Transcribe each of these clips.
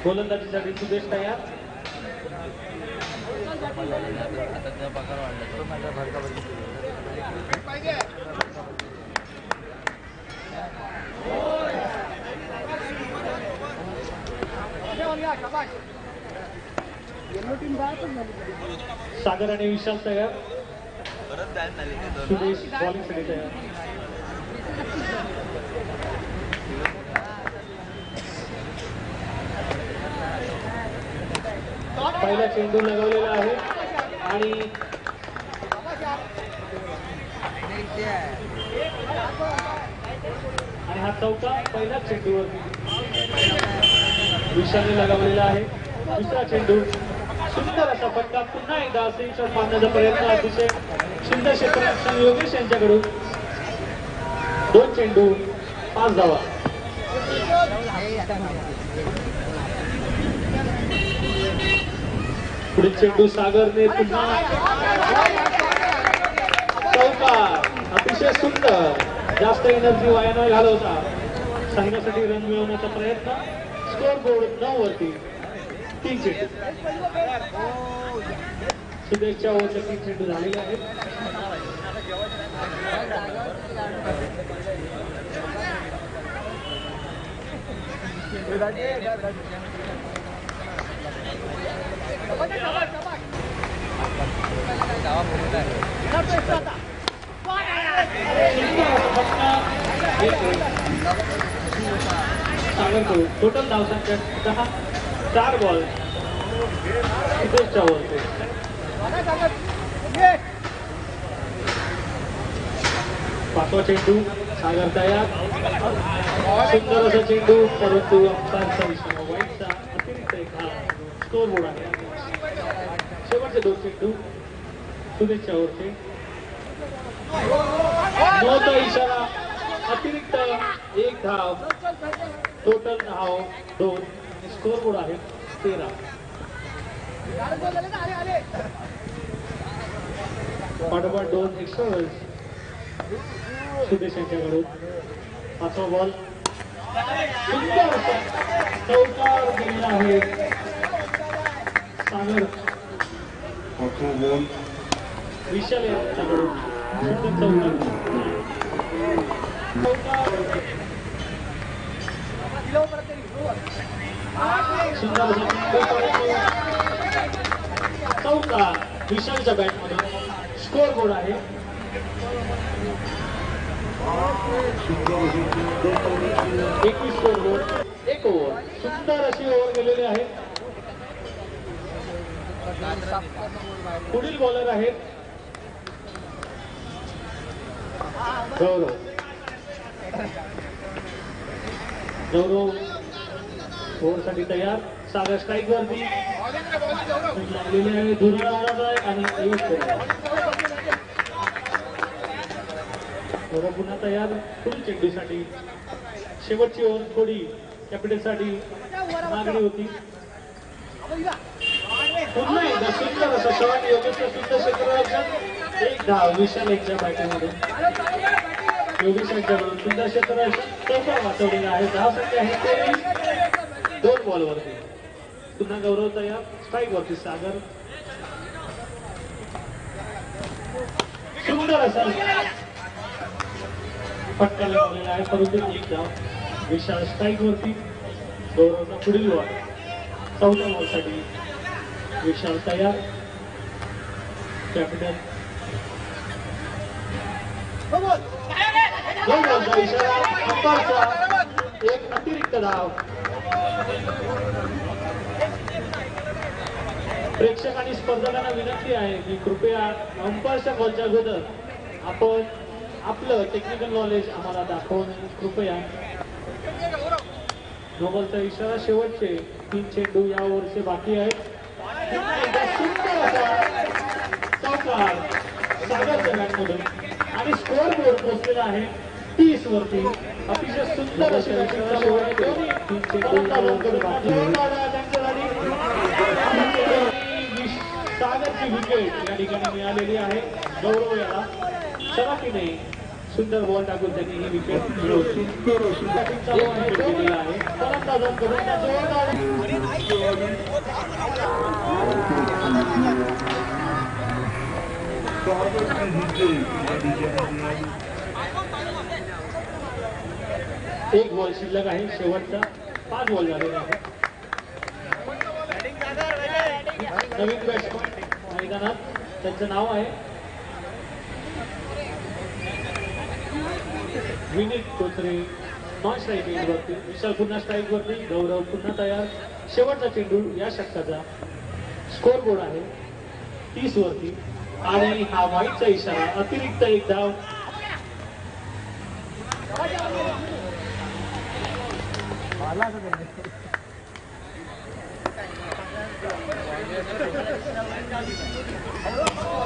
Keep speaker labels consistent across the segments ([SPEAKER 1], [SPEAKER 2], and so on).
[SPEAKER 1] गोलंदाजीसाठी सुदेश तयार. सागर आणि विशाल तयार. सुदेश बॉलिंगसाठी तयार. पहिला चेंडू लगावलेला आहे आणि हा चौका पहिला चेंडूवर विशालने लगावलेला आहे. दुसरा चेंडू सुंदर असा फटका पुन्हा एकदा स्क्रीनशॉट मारण्याचा प्रयत्न अतिशय सुंदर क्षेत्ररक्षण योगेश यांच्याकडून. 2 चेंडू 5 धावा. पुढील चेंडू सागरने पुन्हा चौका. अतिशय सुंदर. जास्त एनर्जी वाया न घालवता संघासाठी रन मिळवण्याचा प्रयत्न. स्कोर बोर्ड 9 वरती 3 चेंडू. सुदेशच्या ओव्हरचे 3 चेंडू झालेले आहेत. सागर टोटल धावसंख्या 10. 4 बॉल सुदेशच्या ओव्हरचे. पाचवा चेंडू सागर तयार. सुंदर असा चेंडू परंतु अंपायरचा इशारा वाईटचा. अतिरिक्त एक धाव. स्कोर बोर्ड आहे. शेवटचे 2 चेंडू सुदेशच्या ओव्हरचे. नोचा इशारा. अतिरिक्त 1 धाव. टोटल धाव 2. स्कोर बोर्ड आहे 13. पाठोपाठ 2 एक्स्ट्रा रन्स सुदेश यांच्याकडून. 5वा बॉल सुंदर चौकार गेलेला आहे सागर. विशाल यांच्याकडून सुंदर चौका विशालच्या बॅटमधून. स्कोर बोर्ड आहे 21. Score board 1 over. सुंदर अशी ओव्हर गेलेली आहे. पुढील बॉलर आहेत गौरव. गौरव ओव्हरसाठी तयार. सागर स्ट्राईक वरती लागलेले आहे. धुरा आहे आणि गौरव पुन्हा तयार. पुढील चेंडूसाठी शेवटची ओव्हर थोडी कॅपिटलसाठी मागणी होती. पुन्हा एकदा सुंदर असं शॉट. योगेश सुंदर क्षेत्ररक्षण. 1 धाव विशाल यांच्या बॅटिंगमध्ये. योगेश यांच्याकडून सुंदर क्षेत्ररक्षण. चौका वाचवलेला आहे. धावसंख्या आहे 23. 2 बॉलवरती. पुन्हा गौरव तयार. स्ट्राईक वरती सागर. सुंदर असा फटका लावलेला आहे परंतु 1 धाव. विशाल स्ट्राईक वरती. गौरवचा पुढील बॉल. 4थ्या बॉलसाठी विशाल तयार. कॅपिटल 2 बॉलचा इशारा. अंपायरचा 1 अतिरिक्त धाव. प्रेक्षक आणि स्पर्धकांना विनंती आहे की कृपया अंपायरच्या बॉलच्या अगोदर आपण आपलं टेक्निकल नॉलेज आम्हाला दाखवून कृपया. नो बॉलचा इशारा. शेवटचे 3 चेंडू या ओव्हरचे बाकी आहेत. चौकार सागरच्या बॅटमधून आणि स्कोर बोर्ड पोहोचलेला आहे 30 वरती. अतिशय सुंदर असे शेवटचे 3 चेंडू सागरची विकेट या ठिकाणी मिळालेली आहे. गौरव याला शराकीने सुंदर बॉल टाकून त्यांनी ही विकेट मिळवली. आहे. एक बॉल शिल्लक आहे शेवटचा 5 बॉल झालेले आहेत नवीन बॅट्समन मैदानात त्यांचं नाव आहे विनीत कोचरे नॉन स्ट्राईक वरती विशाल पुन्हा स्ट्राईक वरती गौरव पुन्हा तयार शेवटचा चेंडू या षटकाचा स्कोर बोर्ड आहे 30 वरती आणि हा वाईटचा इशारा अतिरिक्त एक धाव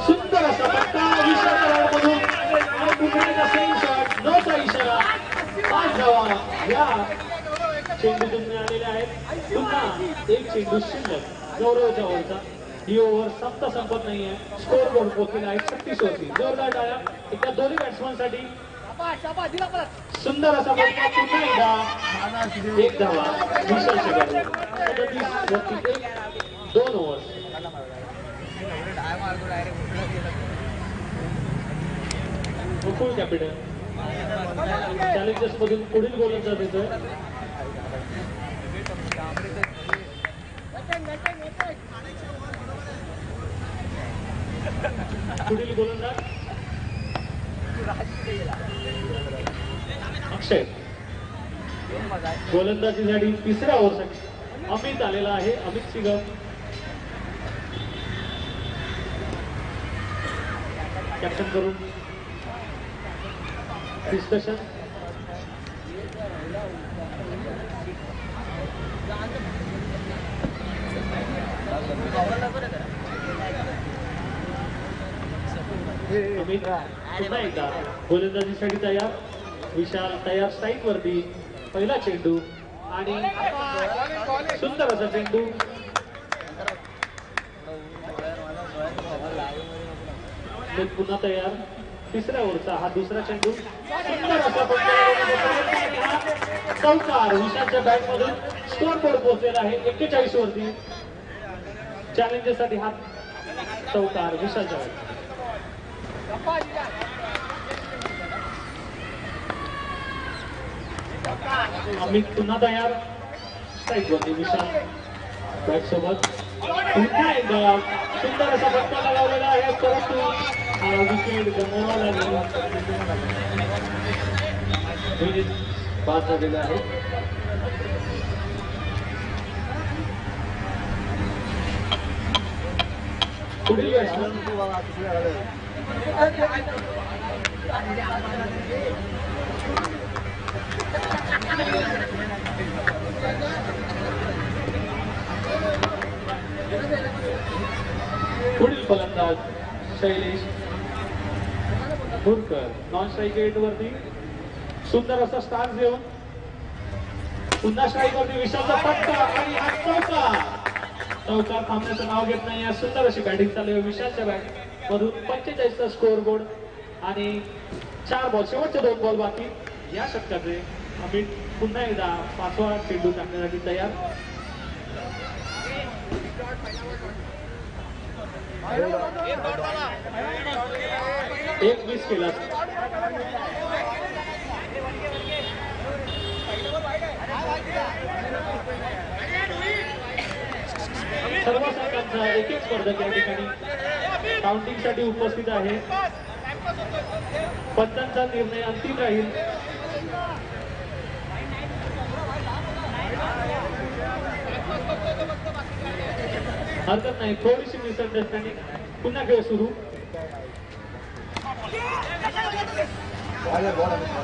[SPEAKER 1] सुंदर असा पट्टा विशालमधून आणि पुढे सेम शॉट नोचा इशारा 5 धावा या चेंडूतून मिळालेल्या आहेत पुन्हा एक चेंडू शिल्लक गौरवच्या वरचा ही ओव्हर संपत नाहीये स्कोर बोर्ड पोहोचलेला आहे 36 वरती जोरदार टाळ्या एकदा दोन्ही बॅट्समन साठी सुंदर असा पट्टा पुन्हा एकदा एक धावा विशालच्या गाडी 37 वरती एक 2 ओव्हर्स गोकुळ कॅपिटल चॅलेंजर्स मधून पुढील गोलंदाज येतोय पुढील गोलंदाज अक्षय गोलंदाजीसाठी 3ऱ्या ओव्हरसाठी अमित आलेला आहे अमित सिगम कॅप्टन करून डिस्कशन अमित पुन्हा एकदा गोलंदाजीसाठी तयार विशाल तयार स्ट्राईक वरती पहिला चेंडू आणि सुंदर असा चेंडू पुन्हा तयार 3ऱ्या ओव्हरचा हा दुसरा चेंडू सुंदर असा चौकार विशालच्या बॅट मधून स्कोर बोर्ड पोहोचलेला आहे 41 वरती चॅलेंजर्ससाठी हा चौकार विशालच्या बॅट अमित पुन्हा तयार स्ट्राईक वरती विशाल बॅट सोबत पुन्हा एकदा सुंदर असा फटका लगावलेला आहे परंतु हा विकेट गमवावा लागला बाद झालेला आहे पुढील बॅट्समन पुढील फलंदाज Shailesh Borkar non strike at वरती सुंदर असा स्टार देऊन पुन्हा स्ट्राईक वरती विशालचा फटका आणि हा चौकार थांबण्याचं नाव घेत नाही सुंदर अशी बॅटिंग चालू आहे विशालच्या बॅट मधून 45चा स्कोर बोर्ड आणि 4 बॉल शेवटचे 2 बॉल बाकी या षटकाचे अमित पुन्हा एकदा 5वा चेंडू टाकण्यासाठी तयार एक मिस केला सर्व संघांचा एक स्पर्धक या ठिकाणी काउंटिंग साठी उपस्थित आहे पंचांचा निर्णय अंतिम राहील हरकत नाही थोडीशी मिसअंडरस्टँडिंग पुन्हा खेळ सुरू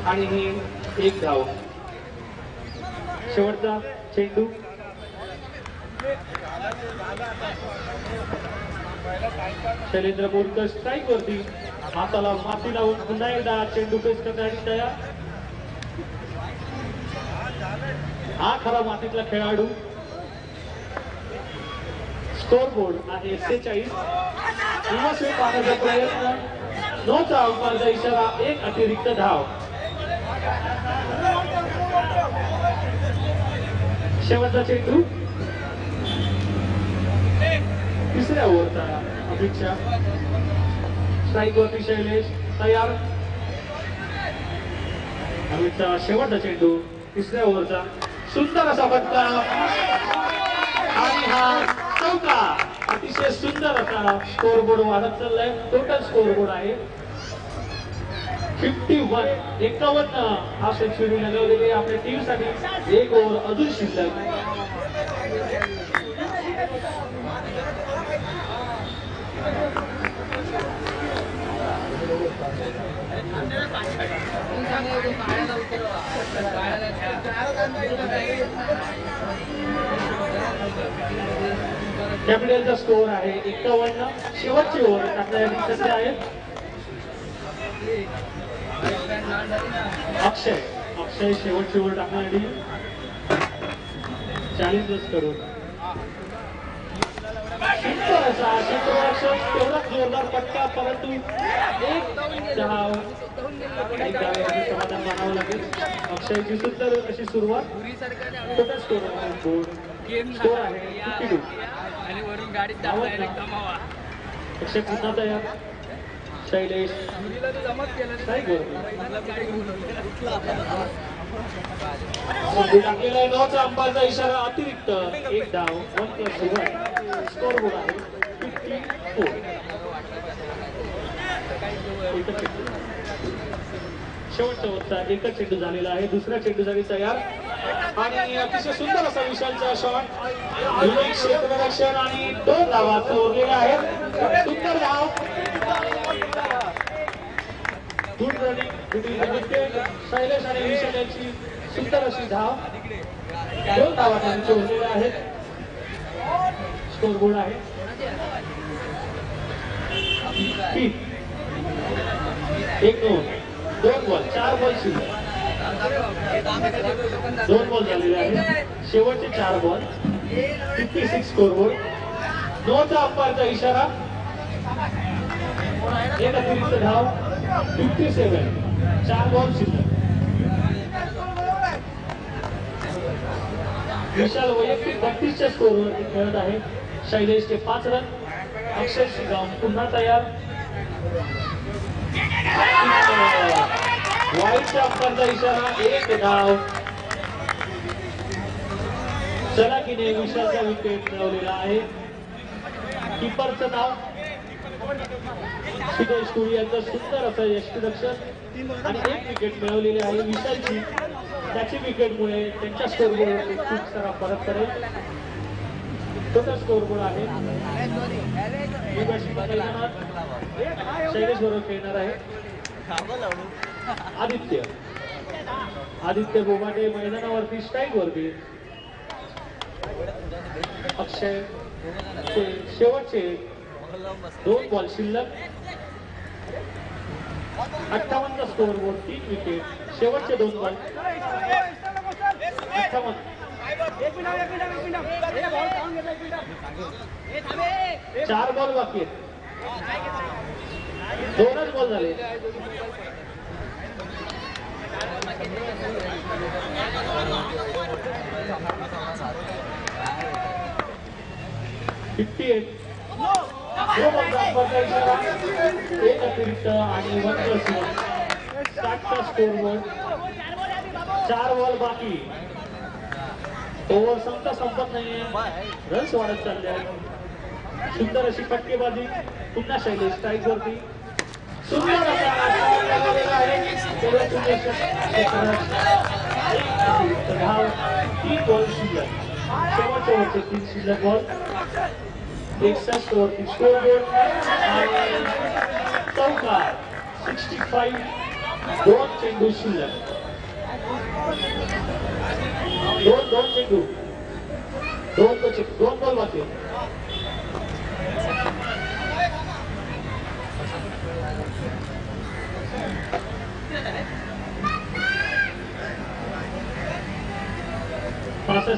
[SPEAKER 1] आणि ही एक धाव शेवटचा चेंडू शैलेंद्र बोरकर स्ट्राईक वरती हाताला माती लावून पुन्हा एकदा चेंडू पेच करण्यासाठी तयार हा खरा मातीतला खेळाडू स्कोर बोर्ड आहे 46 पाहण्याचा प्रयत्न नोचा आउटचा इशारा एक अतिरिक्त धाव शेवटचा चेंडू तिसऱ्या ओव्हरचा अपेक्षा स्ट्राईक वरती शैलेश तयार अमितचा शेवटचा चेंडू तिसऱ्या ओव्हरचा सुंदर असा फटका आणि हा चौका अतिशय सुंदर असा स्कोर बोर्ड वाढत चाललाय टोटल स्कोर बोर्ड आहे 51 हा सेंचुरी लगवलेली आपल्या टीम साठी एक ओव्हर अजून शिल्लक कॅपिटलचा स्कोर आहे 51 शेवटची ओव्हर टाकण्यासाठी सध्या आहेत अक्षय शेवटची ओव्हर टाकण्यासाठी 40 रन करून तेवढा जोरदार फटका परंतु एक धाव समाधान मानावं लागेल अक्षयची सुंदर अशी सुरुवात टोटल स्कोर आहे 52 अक्षय पुन्हा तयार शैलेश टाकलेला नॉचा अंपायरचा इशारा अतिरिक्त एक धाव 1+1 स्कोर बोर्ड आहे 54 शेवटचा ओव्हरचा एकच चेंडू झालेला आहे दुसऱ्या चेंडूसाठी तयार आणि अतिशय सुंदर असा विशालचा शॉट क्षेत्ररक्षण आणि 2 धावा चोरलेल्या आहेत सुंदर धाव गुड रनिंग शैलेश आणि विशाल यांची सुंदर अशी धाव 2 धावा त्यांनी चोरलेल्या आहेत स्कोर बोर्ड आहे 2 बॉल 4 बॉल शिल्लक 2 बॉल झालेले आहेत शेवटचे 4 बॉल 56 स्कोर बोर्ड नोचा अंपायरचा इशारा एक अतिरिक्त धाव 57 4 बॉल शिल्लक विशाल वैयक्तिक 32च्या स्कोरवर खेळत आहे शैलेशचे 5 रन अक्षय श्रीराम पुन्हा तयार वाईटच्या अंपायरचा इशारा एक धाव सलाकीने विशालचा विकेट मिळवलेला आहे कीपरचं नाव सुदेश कुरी यांचं सुंदर असं यष्टीरक्षण आणि एक विकेट मिळवलेली आहे विशालची त्याची विकेटमुळे त्यांच्या स्कोरबोर्डवरती खूप सारा फरक करेल टोटल स्कोरबोर्ड आहे शैलेश बरोबर खेळणार आहे आदित्य बोबाटे मैदानावरती स्ट्राईक वरती अक्षय शेवटचे 2 बॉल शिल्लक 58 स्कोर बोर्ड 3 विकेट शेवटचे 2 बॉल 58 4 बॉल बाकी आहेत 2च बॉल झाले एक अतिरिक्त आणि 1+1 60चा स्कोर बोर्ड 4 बॉल बाकी ओव्हर संपत नाहीये रन्स वाढत चालले आहेत सुंदर अशी फटकेबाजी पुन्हा शैलेश स्ट्राईक वरती सुंदर धाव 3 बॉल शिल्लक शेवटच्या ओव्हरचे 3 शिल्लक बॉल 61 वरती स्कोर बोर्ड आणि चौका 65 2 चेंडू शिल्लक 2 चेंडू 2 बॉल बाकी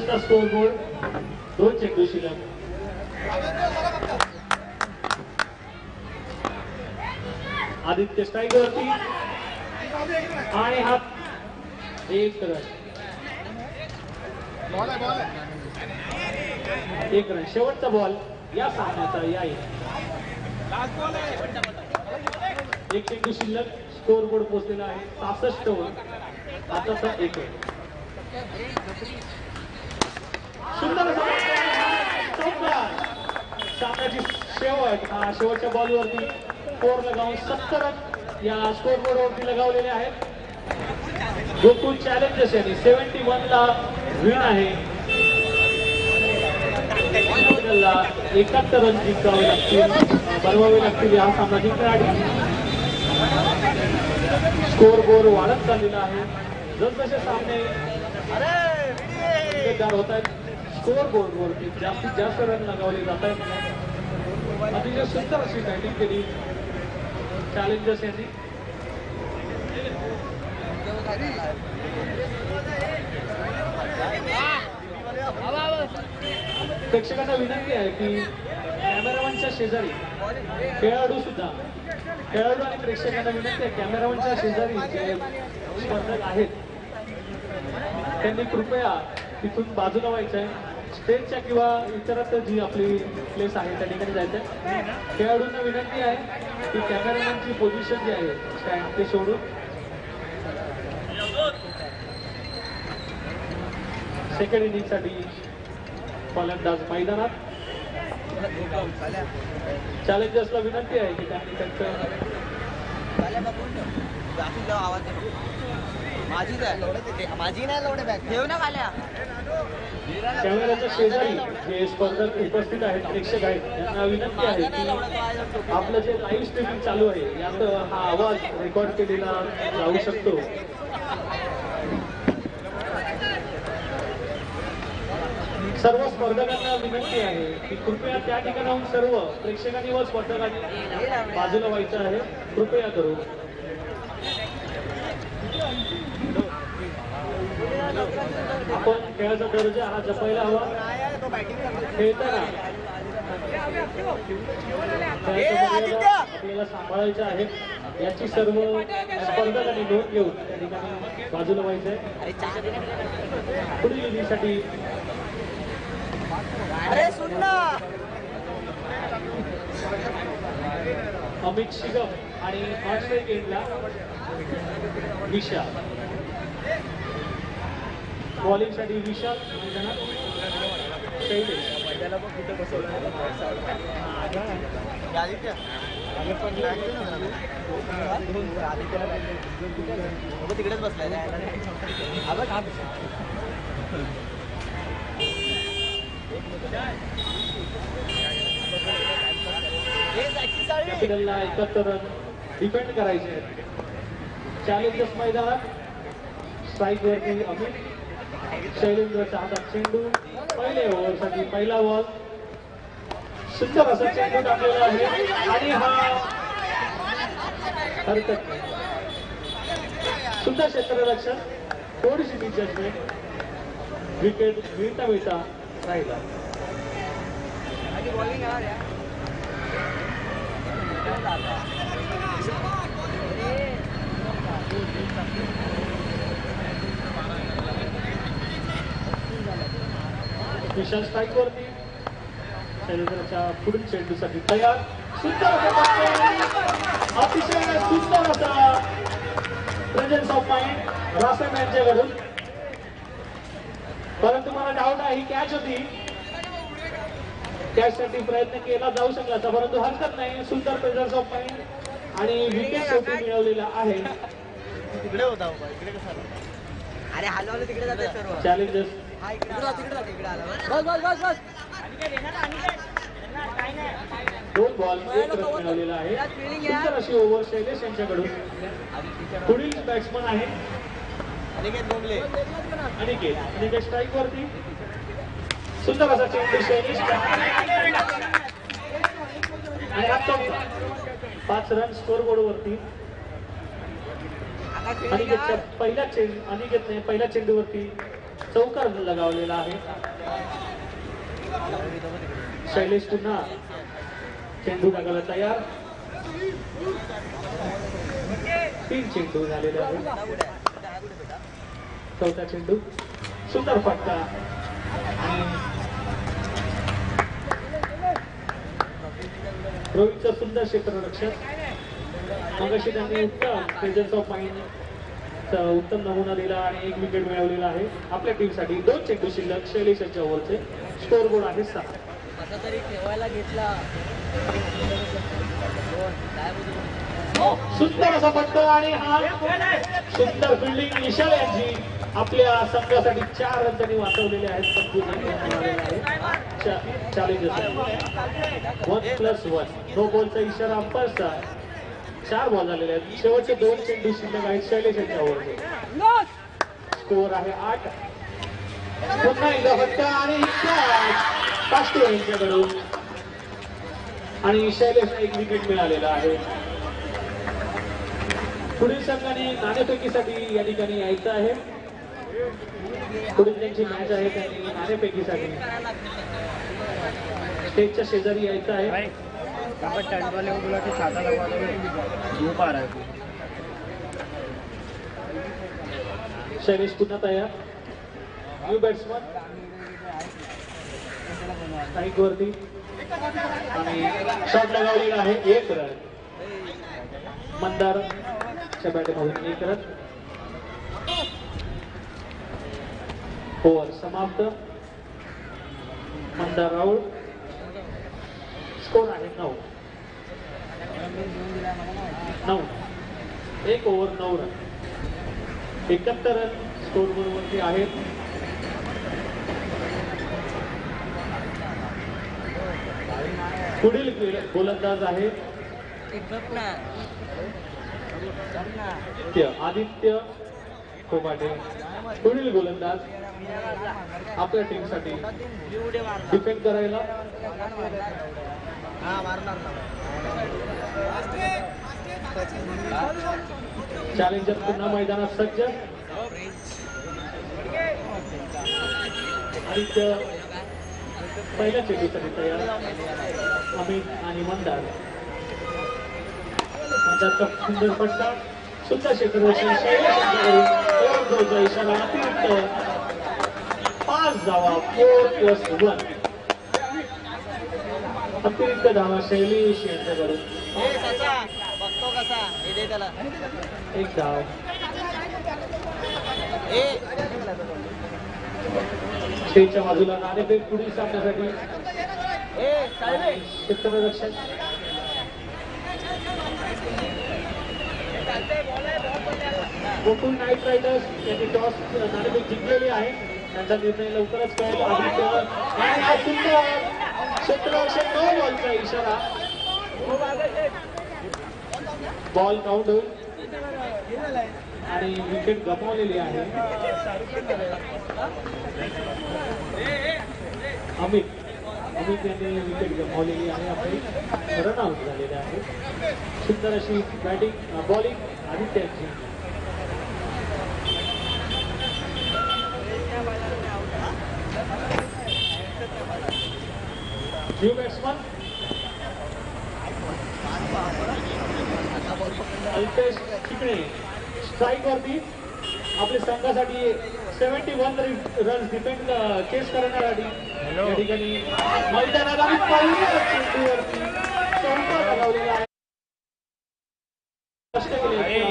[SPEAKER 1] चा स्कोर बोर्ड 2 चेंडू शिल्लक आदित्य स्ट्राईक वरती आणि हा एक रन शेवटचा बॉल या सामन्याचा या एक चेंडू शिल्लक स्कोर बोर्ड पोहोचलेला आहे 66 वर आताचा 1 सुंदर सामन्याची शेवटच्या बॉलवरती 4 लगावून 70 रन या स्कोर बोर्डवरती लगावलेले आहेत. गोकुळ चॅलेंजर्स यांनी 71 ला विन आहे. 71 रन जिंकावे लागतील बनवावे लागतील हा सामना जिंकण्यासाठी. स्कोर बोर्ड वाढत चाललेला आहे. जसजसे सामने होत आहेत स्कोर बोर्ड वरती जास्तीत जास्त रन लगावले जात आहेत. अतिशय सुंदर अशी बॅटिंग केली चॅलेंजर्स यांनी. प्रेक्षकांना विनंती आहे की कॅमेरामॅनच्या शेजारी खेळाडू आणि प्रेक्षकांना विनंती आहे कॅमेरामॅनच्या शेजारी जे स्पर्धक आहेत त्यांनी कृपया तिथून बाजूला व्हायचं आहे. स्टेजच्या किंवा इतरत्र जी आपली प्लेस आहे त्या ठिकाणी जायचं आहे. खेळाडूंना विनंती आहे की कॅमेरामॅनची पोझिशन जी आहे स्टँड ते सोडून सेकंड इनिंगसाठी फलंदाज मैदानात. चॅलेंजर्सला विनंती आहे की त्यांनी त्यांचं कॅमेऱ्याच्या शेजारी जे स्पर्धक उपस्थित आहेत प्रेक्षक आहेत त्यांना विनंती आहे की आपलं जे लाईव्ह स्ट्रीमिंग चालू आहे यात हा आवाज रेकॉर्ड केलेला जाऊ शकतो. सर्व स्पर्धकांना विनंती आहे की कृपया त्या ठिकाणाहून सर्व प्रेक्षकांनी व स्पर्धकांनी बाजूला व्हायचं आहे. कृपया करू. आपण खेळाचा दर्जा हा जपायला हवा. खेळताना आपल्याला सांभाळायचं आहे याची सर्व स्पर्धकांनी नोंद घेऊन त्या ठिकाणी बाजूला व्हायचं आहे. पुढील इनिंगसाठी अमित शिगम आणि ऑस्ट्रेलिया गेमला विशाल. बॉलिंगसाठी विशाल मैदानात. शैलेश
[SPEAKER 2] तिकडेच बसलाय.
[SPEAKER 1] कॅपिटलला 71 रन डिफेंड करायचे आहेत. चॅलेंजर्स मैदानात स्ट्राईक वरती अमित. शैलेंद्रच्या हातात चेंडू. पहिले ओव्हरसाठी पहिला बॉल. सुंदर असा चेंडू टाकलेला आहे आणि हा हरकत नाही. सुंदर क्षेत्ररक्षण. थोडीशी मिसजजमेंट. विकेट मिळता राहिला. विशाल स्ट्राईक वरती. शैलेंद्रच्या पुढील चेंडूसाठी तयार. सुंदर अतिशय सुंदर असा प्रेझेन्स ऑफ माइंड रासम यांच्याकडून. परंतु मला डाऊट आहे ही कॅच होती. कॅचसाठी प्रयत्न केला जाऊ शकला होता परंतु हरकत नाही. सुंदर प्रेझेन्स ऑफ माइंड आणि विकेट शेवटी मिळवलेला आहे.
[SPEAKER 2] तिकडे होता इकडे कसा अरे हलवलं तिकडे जाते सर्व.
[SPEAKER 1] चॅलेंजर्स दोन बॉल एक रन मिळवलेला आहे. सुंदर अशी ओव्हर शैलेश यांच्याकडून. पुढील बॅट्समन आहे अनिकेत स्ट्राईक वरती. सुंदर असा चेंडू शैलेश आणि आता 5 रन स्कोर बोर्ड वरती. अनिकेतच्या पहिल्या चेंडूवरती चौकार लगावलेला आहे. शैलेश पुन्हा चेंडू टाकायला तयार. 3 चेंडू झालेले आहेत. चौथा चेंडू. सुंदर फटका आणि रोहितचं सुंदर क्षेत्ररक्षण. मगाशी त्यांनी उत्तम प्रेझेन्स ऑफ माइंड उत्तम नमुना दिला आणि 1 विकेट मिळवलेला आहे आपल्या टीमसाठी. 2 चेंडू शिल्लक शैलेश यांच्या ओव्हरचे. स्कोर बोर्ड आहे 6.
[SPEAKER 2] असा तरी ठेवायला घेतला.
[SPEAKER 1] सुंदर असा फटका आणि हा सुंदर फिल्डिंग विशाल यांची आपल्या संघासाठी 4 रन त्यांनी वाचवलेले आहेत. चॅलेंजर्स 1+1 नो बॉलचा इशारा अंपायरचा. 4 बॉल झालेले आहेत. शेवटचे 2 चेंडू शिल्लक आहेत शैलेश यांच्या ओव्हरचे. स्कोर आहे 8. पुन्हा एकदा फटका आणि काष्टे यांच्याकडून आणि शैलेशला 1 विकेट मिळालेला आहे. पुढील संघाने नाणेफेकीसाठी या ठिकाणी यायचं आहे. पुढील त्यांची मॅच आहे त्यांनी नाणेफेकीसाठी स्टेजच्या शेजारी यायचं आहे. शैलेश पुन्हा तयार. न्यू बॅट्समन स्ट्राईक वरती आणि शॉट लगावलेला आहे. 1 रन. मंदार बॅटमधून 1 रन. ओव्हर समाप्त. मंदार आऊट. स्कोर आहे 9. 1 ओव्हर 9 रन. 71 रन स्कोर बोर्डवरती आहेत. पुढील गोलंदाज आहे आदित्य कोमाटे. पुढील गोलंदाज आपल्या टीमसाठी डिफेंड करायला. चॅलेंजर पुन्हा मैदानात सज्ज. आदित्य पहिल्या चेंडूसाठी तयार. अमित आणि मंदार. मंदारचा सुंदर फटका. सुंदर क्षेत्ररक्षण इशारा. अतिरिक्त 5 धावा. 4+1 अतिरिक्त धावा शैलेश यांच्याकडून.
[SPEAKER 2] बघतो कसा हे दे त्याला.
[SPEAKER 1] 1 धाव. स्टेजच्या बाजूला नाणेफेक पुढील सामन्यासाठी क्षेत्ररक्षण. गोकुळ नाईट रायडर्स यांनी टॉस नाणेफेक जिंकलेली आहे. त्यांचा निर्णय लवकरच कळेल. आदित्य क्षेत्ररक्षण. 9 बॉलचा इशारा. बॉल काउंट होईल आणि विकेट गमावलेली आहे. अमित यांनी विकेट गमावलेली आहे. आपली रनआउट झालेले आहे. सुंदर अशी बॅटिंग बॉलिंग आदित्यांची. New batsman Alpesh Chikane strike वरती. आपल्या संघासाठी 71 रन्स डिफेंड चेस करण्यासाठी या ठिकाणी मैदानात आणि पहिल्या चेंडूवरती चौका लगावलेला आहे. कष्ट केले.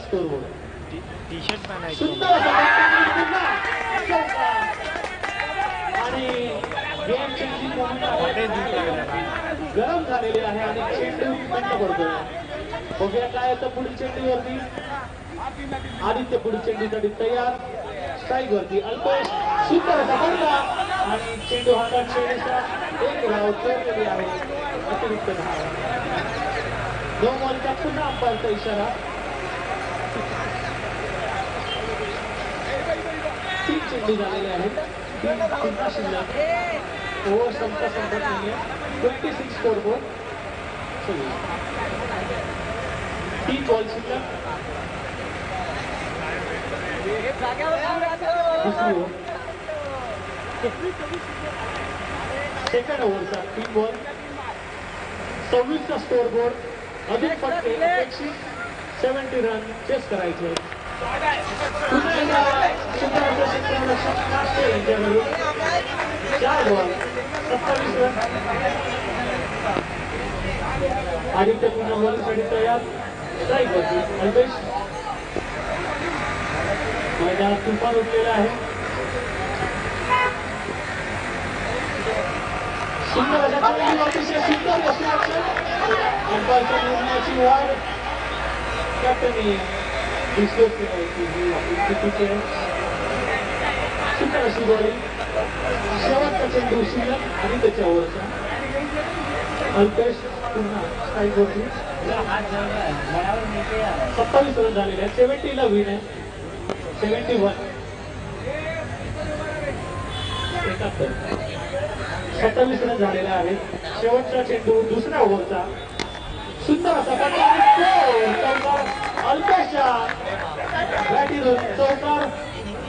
[SPEAKER 1] Score board.
[SPEAKER 2] टी-शर्ट
[SPEAKER 1] सुंदर आणि गेम चेंजिंग गरम झालेले आहे आणि चेंडू बंद पडतोय. बघूया काय येतं पुढील चेंडूवरती. आदित्य पुढील चेंडूसाठी तयार. स्ट्राईक वरती अल्पेश. सुंदर असा फटका आणि चेंडू हातात. शैलेशला 1 धाव चोरलेली आहे. अतिरिक्त धाव. 2 बॉलचा पुन्हा अंपायरचा इशारा. 3 चेंडू झालेले आहेत. 3 पुन्हा शिल्लक. ओव्हर संपत नाहीये. 26 स्कोर बोर्ड. 3 बॉल शिल्लक. दुसरी ओव्हर. सेकंड ओव्हरचा 3 बॉल 26 चा स्कोर बोर्ड अजून फटके अपेक्षित 70 रन चेस करायचे पुन्हा एकदा सुंदर असं क्षेत्ररक्षण काष्टे यांच्याकडून 4 बॉल 27 रन आदित्य पुन्हा बॉलिंगसाठी तयार स्ट्राईक वरती अल्पेश मैदानात तुफान उठलेला आहे सुंदर अशा चेंडू अतिशय सुंदर यशस्वी अंपायरच्या निर्णयाची वाढ कॅप्टननी डिस्कस केली चुकीचे सुंदर अशी बॉलिंग शेवटचा चेंडू शिल्लक आणि त्याच्यावरचा अल्पेश पुन्हा स्ट्राईक वरती 27 रन झालेले आहेत 70 ला विन आहे 71 27 रन झालेले आहेत शेवटचा चेंडू दुसऱ्या ओव्हरचा सुंदर असा चौकार अल्पेशच्या बॅटीतून चौकार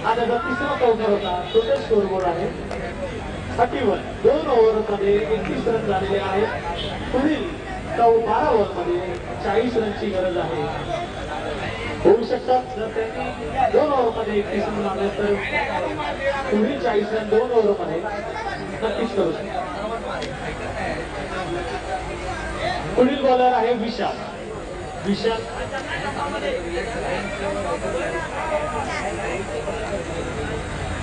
[SPEAKER 1] हा त्याचा तिसरा चौकार होता टोटल स्कोर बोर्ड आहे 31 2 ओव्हरमध्ये 31 रन झालेले आहेत पुढील 12 ओव्हरमध्ये 40 रनची गरज आहे होऊ शकतात जर त्यांनी 2 ओव्हरमध्ये 31 रन मारले तर पुढील 40 रन 2 ओव्हरमध्ये नक्कीच करू शकतात पुढील बॉलर आहे विशाल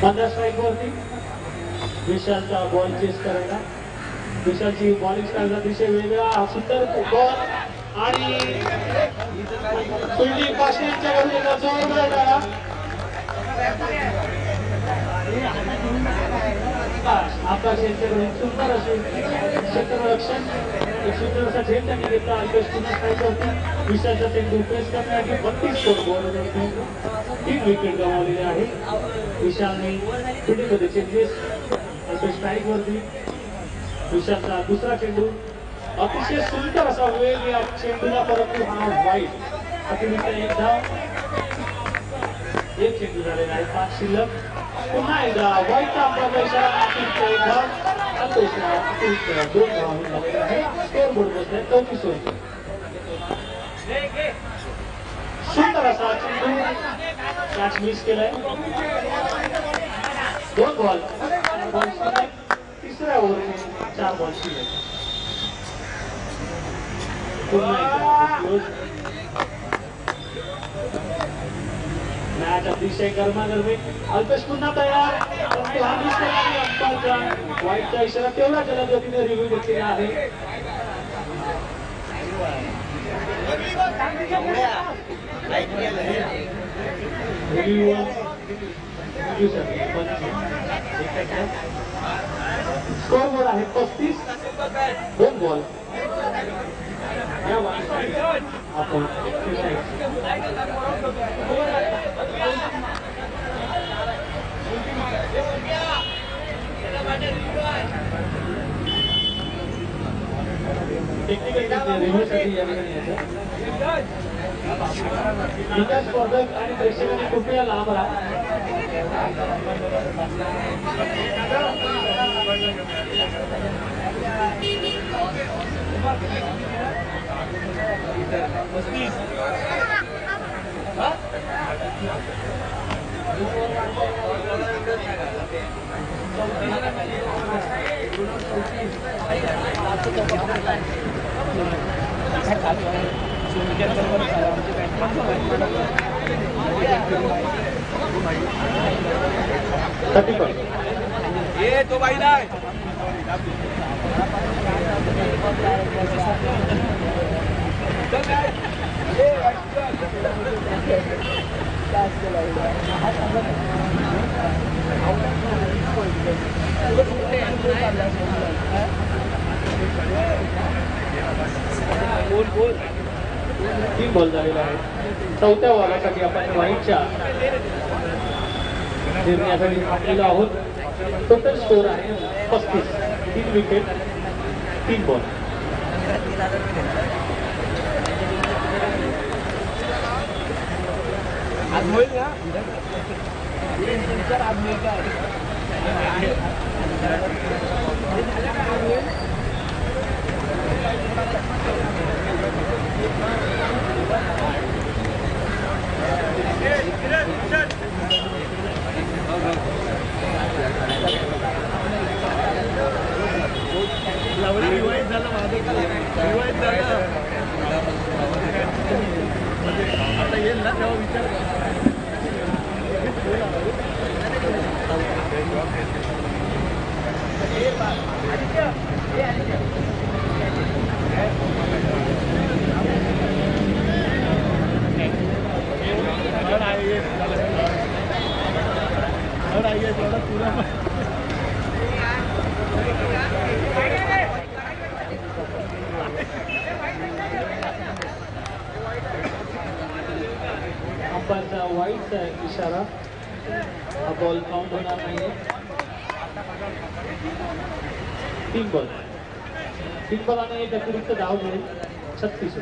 [SPEAKER 1] पंधरा स्ट्राईक वरती विशालचा बॉल चेस करायला विशालची बॉलिंग स्टाईल अतिशय वेगळा सुंदर बॉल आणि फिल्डिंग पाचशे यांच्याकडून एका जोरदार डाळा आकाश यांच्याकडून सुंदर असे क्षेत्ररक्षण एक सुंदर असा झेल त्यांनी घेतला अल्पेश पुन्हा स्ट्राईक वरती विशालचा चेंडू फेस करण्यासाठी 32 स्कोर बॉलवरती 3 विकेट गमावलेले आहे विशालने फिल्डिंगमध्ये चेंजेस अल्पेश स्ट्राईक वरती विशालचा दुसरा चेंडू अतिशय सुंदर असा वेग या चेंडूला परंतु हा वाईट अतिरिक्त एक धाव एक चेंडू झालेला आहे 5 शिल्लक पुन्हा एकदा वाईटचा अंपायरचा इशारा अतिरिक्त एक धाव अतिरिक्त 2 धाव झालेले आहे स्कोर बोर्ड बसलाय 34 रन सुंदर असा चेंडू कॅच मिस केलाय 2 बॉल तिसऱ्या ओव्हरचे 4 बॉल शिल्लक मॅच अतिशय गरमागरमी अल्पेश पुन्हा तयार परंतु हा मिस केला अंपायरचा वाईटचा इशारा तेवढा जलद गतीने रिव्ह्यू घेतलेला आहे स्कोर बोर्ड आहे 35 2 बॉल आपण टेक्निकल रिव्ह्यूसाठी या ठिकाणी विकास स्पर्धक आणि प्रेक्षकांनी कृपया लांब राहा
[SPEAKER 2] ये तो भाई ना तीन बॉल झालेला आहे चौथ्या बॉलासाठी आपण वाईटच्या निर्णयासाठी थांबलेलो आहोत टोटल स्कोर आहे 35 3 विकेट 3 बॉल आज होईल ना आज होईल का
[SPEAKER 1] वाईटचा इशारा, हा बॉल काउंट होणार नाहीये. 3 बॉल आणि एक अतिरिक्त धाव मिळेल. 36.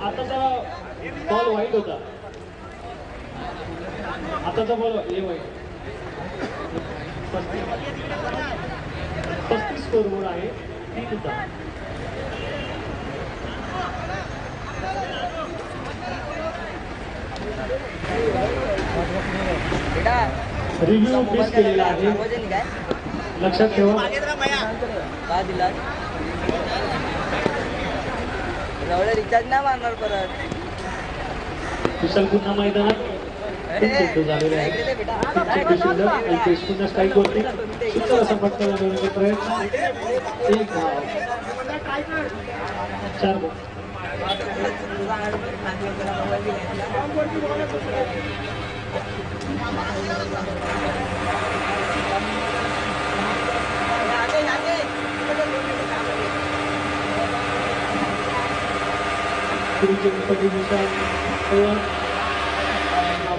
[SPEAKER 1] आताचा बॉल वाईट होता. आताचा बॉल हे वाईट. 35 स्कोरबोर्ड आहे. 3 धाव. रिव्ह्यू मिस केलेला आहे, लक्षात ठेवा.
[SPEAKER 3] रिचार्ज नाही मारणार परत.
[SPEAKER 1] विशाल पुन्हा मैदानात झालेले आहे. पुन्हा स्ट्राईक वरती सुंदर असा फटका लागण्याचा प्रयत्न. 1 धाव. 4 बॉल.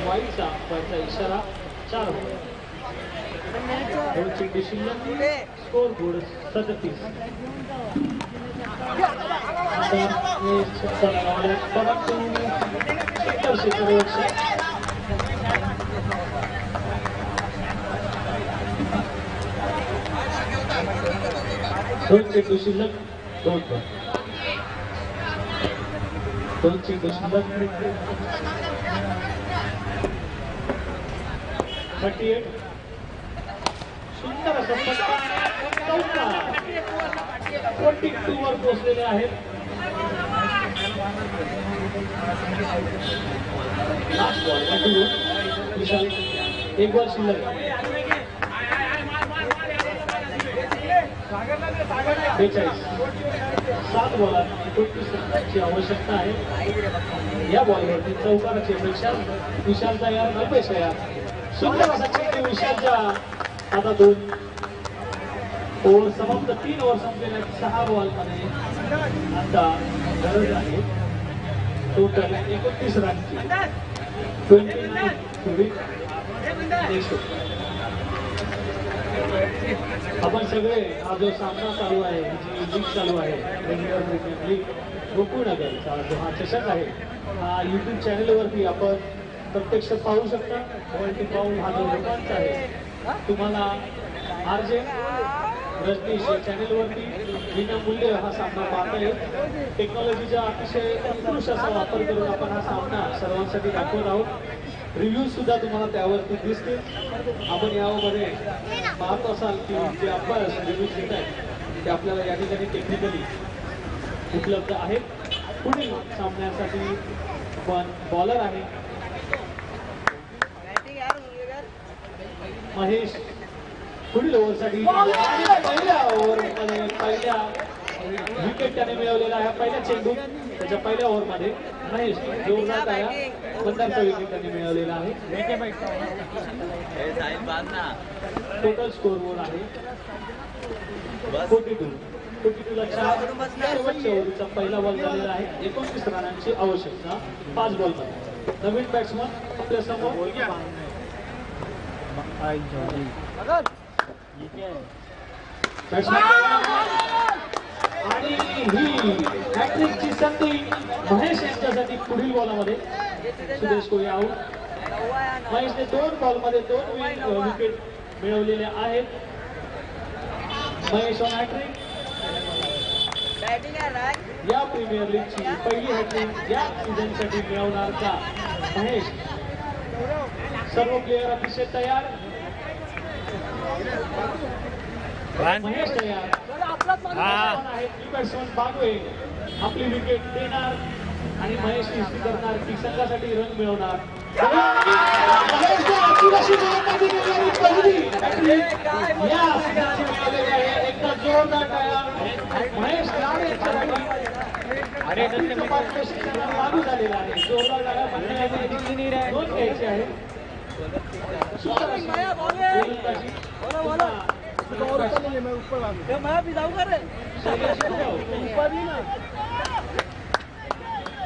[SPEAKER 1] वाईचा इशारा. 4 बॉल. चेंडू शिल्लक. Score board 37. दोन चेंडू शिल्लक. 2 बॉल. 2 चेंडू शिल्लक. 38. सुंदर असं फटका. 42 वर पोहोचलेले आहेत. Last ball. विशाल 1 बॉल शिल्लक. 42. 7 बॉलात 29 रनांची आवश्यकता आहे. या बॉलवरती चौकाराची अपेक्षा. विशाल तयार, रमेश तयार. सुंदर असा चेंडू विशालच्या आता 2 ओव्हर समाप्त. 3 ओव्हर संपलेल्या 6 बॉलमध्ये आता गरज आहे टोटल 29 रनची. 29 to win. आपण सगळे हा जो सामना चालू आहे, जी लीग चालू आहे, प्रीमियर क्रिकेट लीग गोकुळनगरचा जो हा चषक आहे, हा यूट्यूब चॅनलवरती आपण प्रत्यक्ष पाहू शकता. वरती पाहून हा जो लोकांचा आहे तुम्हाला आरजे रजनीश या चॅनलवरती विनामूल्य हा सामना पाहता येईल. टेक्नॉलॉजीचा अतिशय उत्कृष्ट असा वापर करून आपण हा सामना सर्वांसाठी दाखवत आहोत. रिव्ह्यू सुद्धा तुम्हाला त्यावरती दिसतील. आपण यामध्ये पाहत असाल की जे अभ्यास रिव्ह्यूज घेत आहेत ते आपल्याला या ठिकाणी टेक्निकली उपलब्ध आहेत. पुढील सामन्यासाठी पण बॉलर आहे महेश. पुढील ओव्हरसाठी पहिल्या ओव्हरमध्ये पहिल्या विकेट त्याने मिळवलेला आहे. पहिल्या चेंडू त्याच्या पहिल्या ओव्हरमध्ये महेश जोरदार टाळ्या. 15चा विकेट त्यांनी मिळवलेला आहे. टोटल स्कोर बोर्ड आहे 42. 42ला 4. शेवटच्या ओव्हरचा पहिला बॉल झालेला आहे. 29 रनांची आवश्यकता 5 बॉलमध्ये. नवीन बॅट्समन आपल्या समोर आणि ही हॅट्रिकची संधी महेश यांच्यासाठी. पुढील बॉलमध्ये सुरेश कोळी आऊट. महेशने 2 बॉलमध्ये 2 विकेट मिळवलेले आहेत. Mahesh on hattrick. या प्रीमियर लीगची पहिली हॅट्रिक या सीझनसाठी मिळवणार का महेश? सर्व प्लेयर अतिशय तयार. महेश तयार. बागवे आपली विकेट देणार आणि महेश निश्चित करणार की संघासाठी रन मिळवणार. एकदा जोरदार टाळ्या महेश लागू झालेला आहे. जोरदार टाळ्या 2 घ्यायचे आहे. मैं ऊपर शैलेश जाधव.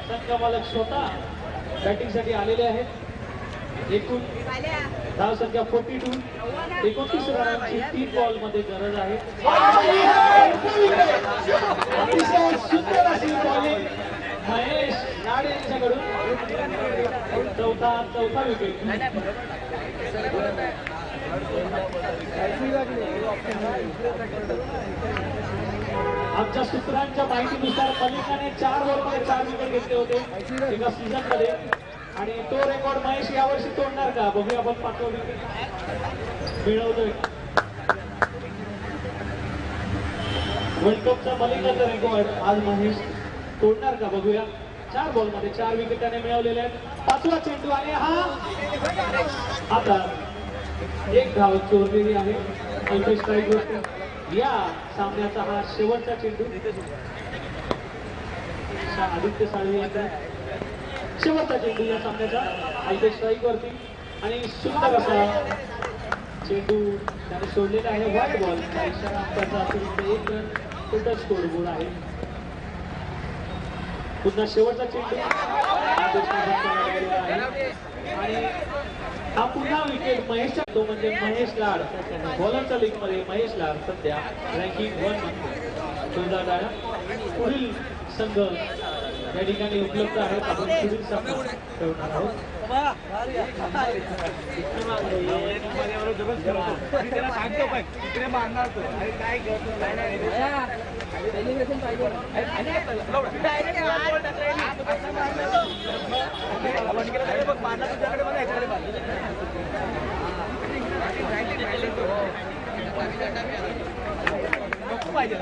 [SPEAKER 1] संघमालक स्वतः बॅटिंगसाठी आलेले आहेत. एकूण धाव संख्या 42. 29 रनांची 3 बॉल मध्ये गरज आहे. अतिशय सुंदर अशी बॉलिंग महेश लाड यांच्याकडून. चौथा विकेट. आमच्या सूत्रांच्या माहितीनुसार मलिकाने 4 ओव्हरमध्ये 4 विकेट घेतले होते एका सीझन मध्ये आणि तो रेकॉर्ड महेश यावर्षी तोडणार का बघूया आपण. 5वा विकेट मिळवतोय. वर्ल्ड कपचा मलिकाचा रेकॉर्ड आज महेश तोडणार का बघूया. 4 बॉलमध्ये 4 विकेट त्याने मिळवलेल्या आहेत. 5वा चेंडू आणि हा आता 1 धाव चोरलेली आहे अल्पेश स्ट्राईक वरती. या सामन्याचा हा शेवटचा चेंडू. आदित्य साळवी यांचा शेवटचा चेंडू या सामन्याचा अल्पेश स्ट्राईक वरती आणि सुंदर असा चेंडू त्याने सोडलेला आहे. व्हाईट बॉल इशारा अंपायरचा अतिरिक्त 1 रन. टोटल स्कोर बोर्ड आहे. पुन्हा शेवटचा चेंडू आणि हा पुन्हा विकेट महेशचा. तो म्हणजे महेश लाड बॉलरच्या लीग मध्ये. महेश लाड सध्या रँकिंग 1 मध्ये डाळा. पुढील संघ या ठिकाणी उपलब्ध आहेत. आपण पुढील संघ ठेवणार आहोत.
[SPEAKER 2] पाहिजे